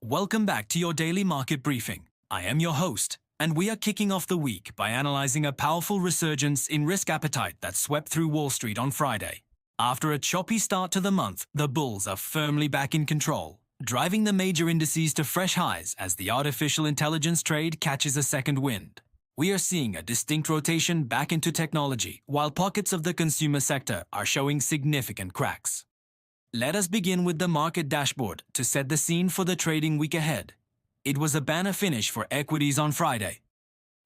Welcome back to your daily market briefing. I am your host, and we are kicking off the week by analyzing a powerful resurgence in risk appetite that swept through Wall Street on Friday. After a choppy start to the month, the bulls are firmly back in control, driving the major indices to fresh highs as the artificial intelligence trade catches a second wind. We are seeing a distinct rotation back into technology, while pockets of the consumer sector are showing significant cracks. Let us begin with the market dashboard to set the scene for the trading week ahead. It was a banner finish for equities on Friday.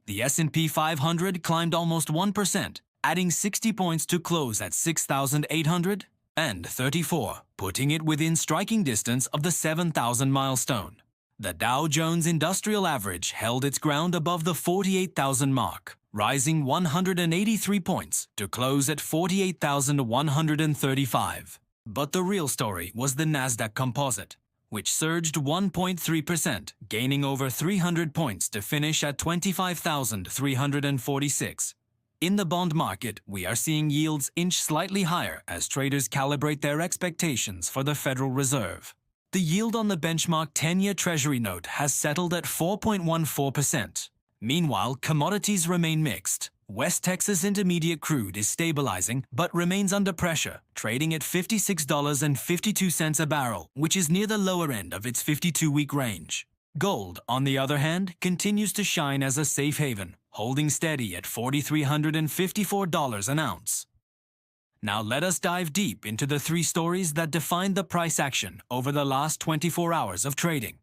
The S&P 500 climbed almost 1%, adding 60 points to close at 6,834, putting it within striking distance of the 7,000 milestone. The Dow Jones Industrial Average held its ground above the 48,000 mark, rising 183 points to close at 48,135. But the real story was the Nasdaq Composite, which surged 1.3%, gaining over 300 points to finish at 25,346. In the bond market, we are seeing yields inch slightly higher as traders calibrate their expectations for the Federal Reserve. The yield on the benchmark 10-year Treasury note has settled at 4.14%. Meanwhile, commodities remain mixed. West Texas Intermediate crude is stabilizing but remains under pressure, trading at $56.52 a barrel, which is near the lower end of its 52-week range. Gold, on the other hand, continues to shine as a safe haven, holding steady at $4,354 an ounce. Now let us dive deep into the three stories that defined the price action over the last 24 hours of trading.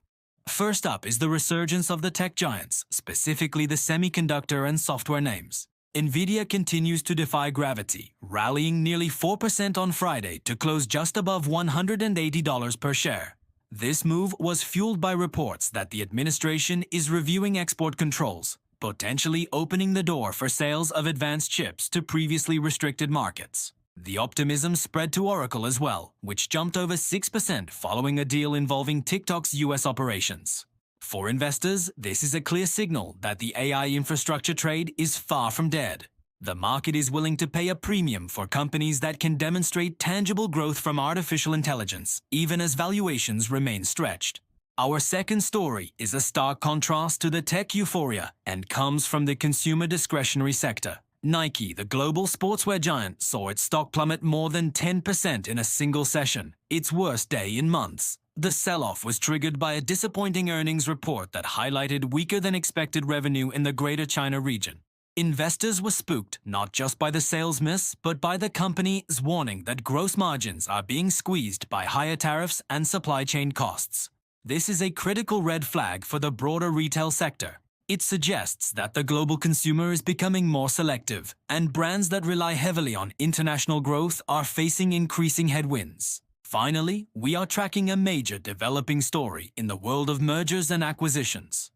First up is the resurgence of the tech giants, specifically the semiconductor and software names. Nvidia continues to defy gravity, rallying nearly 4% on Friday to close just above $180 per share. This move was fueled by reports that the administration is reviewing export controls, potentially opening the door for sales of advanced chips to previously restricted markets. The optimism spread to Oracle as well, which jumped over 6% following a deal involving TikTok's US operations. For investors, this is a clear signal that the AI infrastructure trade is far from dead. The market is willing to pay a premium for companies that can demonstrate tangible growth from artificial intelligence, even as valuations remain stretched. Our second story is a stark contrast to the tech euphoria and comes from the consumer discretionary sector. Nike, the global sportswear giant, saw its stock plummet more than 10% in a single session, its worst day in months. The sell-off was triggered by a disappointing earnings report that highlighted weaker-than-expected revenue in the Greater China region. Investors were spooked not just by the sales miss, but by the company's warning that gross margins are being squeezed by higher tariffs and supply chain costs. This is a critical red flag for the broader retail sector. It suggests that the global consumer is becoming more selective, and brands that rely heavily on international growth are facing increasing headwinds. Finally, we are tracking a major developing story in the world of mergers and acquisitions.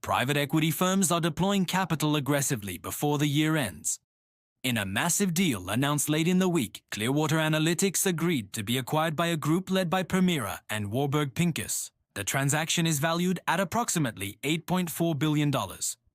Private equity firms are deploying capital aggressively before the year ends. In a massive deal announced late in the week, Clearwater Analytics agreed to be acquired by a group led by Permira and Warburg Pincus. The transaction is valued at approximately $8.4 billion.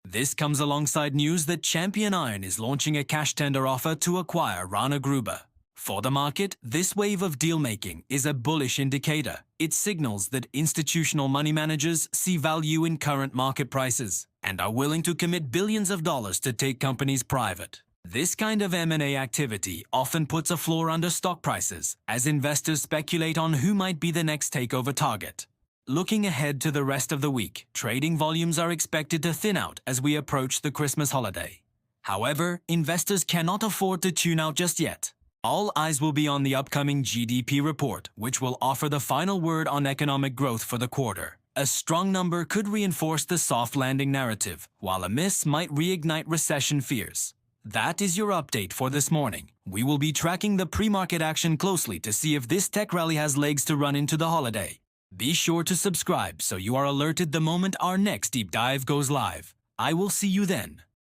This comes alongside news that Champion Iron is launching a cash tender offer to acquire Rana Gruber. For the market, this wave of deal-making is a bullish indicator. It signals that institutional money managers see value in current market prices and are willing to commit billions of dollars to take companies private. This kind of M&A activity often puts a floor under stock prices as investors speculate on who might be the next takeover target. Looking ahead to the rest of the week, trading volumes are expected to thin out as we approach the Christmas holiday. However, investors cannot afford to tune out just yet. All eyes will be on the upcoming GDP report, which will offer the final word on economic growth for the quarter. A strong number could reinforce the soft landing narrative, while a miss might reignite recession fears. That is your update for this morning. We will be tracking the pre-market action closely to see if this tech rally has legs to run into the holiday. Be sure to subscribe so you are alerted the moment our next deep dive goes live. I will see you then.